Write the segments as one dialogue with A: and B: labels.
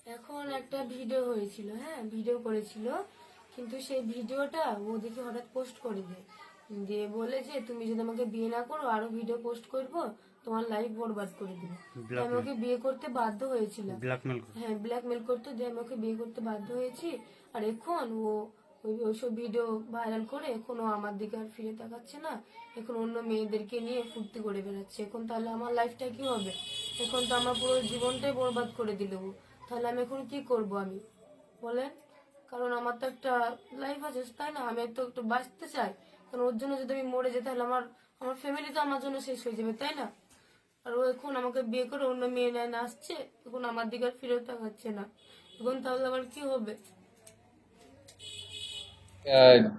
A: এখন একটা ভিডিও হয়েছিল, হ্যাঁ ভিডিও করেছিল, কিন্তু সেই ভিডিওটা ও দেখে হঠাৎ পোস্ট করে দেয়, দিয়ে বলে যে তুমি যদি আমাকে বিয়ে না করো আরো ভিডিও পোস্ট করবো, তোমার লাইফ বরবাদ করে দিবে। আমি ওকে বিয়ে করতে বাধ্য হয়েছিলাম, হ্যাঁ ব্ল্যাকমেল করতে, দিয়ে আমি ওকে বিয়ে করতে বাধ্য হয়েছি। আর এখন ও ওইসব ভিডিও ভাইরাল করে এখনো আমার দিকে আর ফিরে তাকাচ্ছে না, এখন অন্য মেয়েদেরকে নিয়ে ফুর্তি করে বেড়াচ্ছে। এখন তাহলে আমার লাইফটা কি হবে? এখন তো আমার পুরো জীবনটাই বরবাদ করে দিল ও। তাহলে আমি এখন কি করব আমি, বলেন? কারণ আমার তো একটা লাইফ আছে, তাই না? আমি তো একটু বাঁচতে চাই, কারণ ওর জন্য যদি আমি মরে যাই তাহলে আমার আমার ফ্যামিলি তো আমার জন্য শেষ হয়ে যাবে, তাই না? আর ও এখন আমাকে বিয়ে করে অন্য মেয়ে নেয় না আসছে, এখন আমার দিকে আর ফিরে তাকাচ্ছে না, এখন তাহলে আমার কি হবে?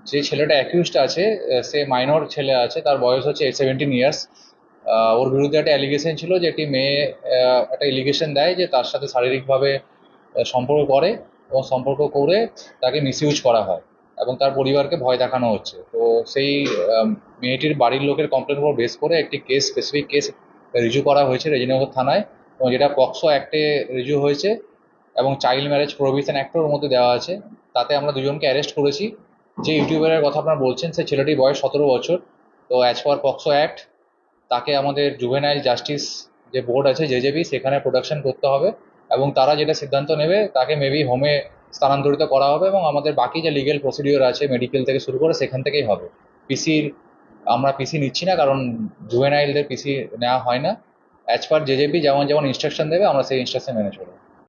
B: যে ছেলেটা অ্যাকিউজড আছে, সে মাইনর ছেলে আছে, তার বয়স হচ্ছে 17 ইয়ার্স। ওর বিরুদ্ধে একটা অ্যালিগেশন ছিল যে একটি মেয়ে একটা এলিগেশন দেয় যে তার সাথে শারীরিকভাবে সম্পর্ক করে, এবং সম্পর্ক করে তাকে মিসইউজ করা হয় এবং তার পরিবারকে ভয় দেখানো হচ্ছে। তো সেই মেয়েটির বাড়ির লোকের কমপ্লেন উপর বেস করে একটি স্পেসিফিক কেস রিজু করা হয়েছে রেজিনগর থানায়, এবং যেটা পক্সো অ্যাক্টে রিজু হয়েছে এবং চাইল্ড ম্যারেজ প্রোহিবিশন অ্যাক্টের মধ্যে দেওয়া আছে। তাতে আমরা দুজনকে অ্যারেস্ট করেছি। যে ইউটিউবারের কথা আপনারা বলছেন, সে ছেলেটির বয়স 17 বছর। তো অ্যাজ পার পক্সো অ্যাক্ট তাকে আমাদের জুভেনাইল জাস্টিস যে বোর্ড আছে জেজেবি, সেখানে প্রোডাকশন করতে হবে, এবং তারা যেটা সিদ্ধান্ত নেবে তাকে মেবি হোমে স্থানান্তরিত করা হবে, এবং আমাদের বাকি যে লিগেল প্রসিডিওর আছে মেডিকেল থেকে শুরু করে সেখান থেকেই হবে। পিসির আমরা পিসি নিচ্ছি না, কারণ জুভেনাইলদের পিসি নেওয়া হয় না। অ্যাজ পার জেজেপি যেমন যেমন ইনস্ট্রাকশন দেবে আমরা সেই ইনস্ট্রাকশন মেনে চলবো।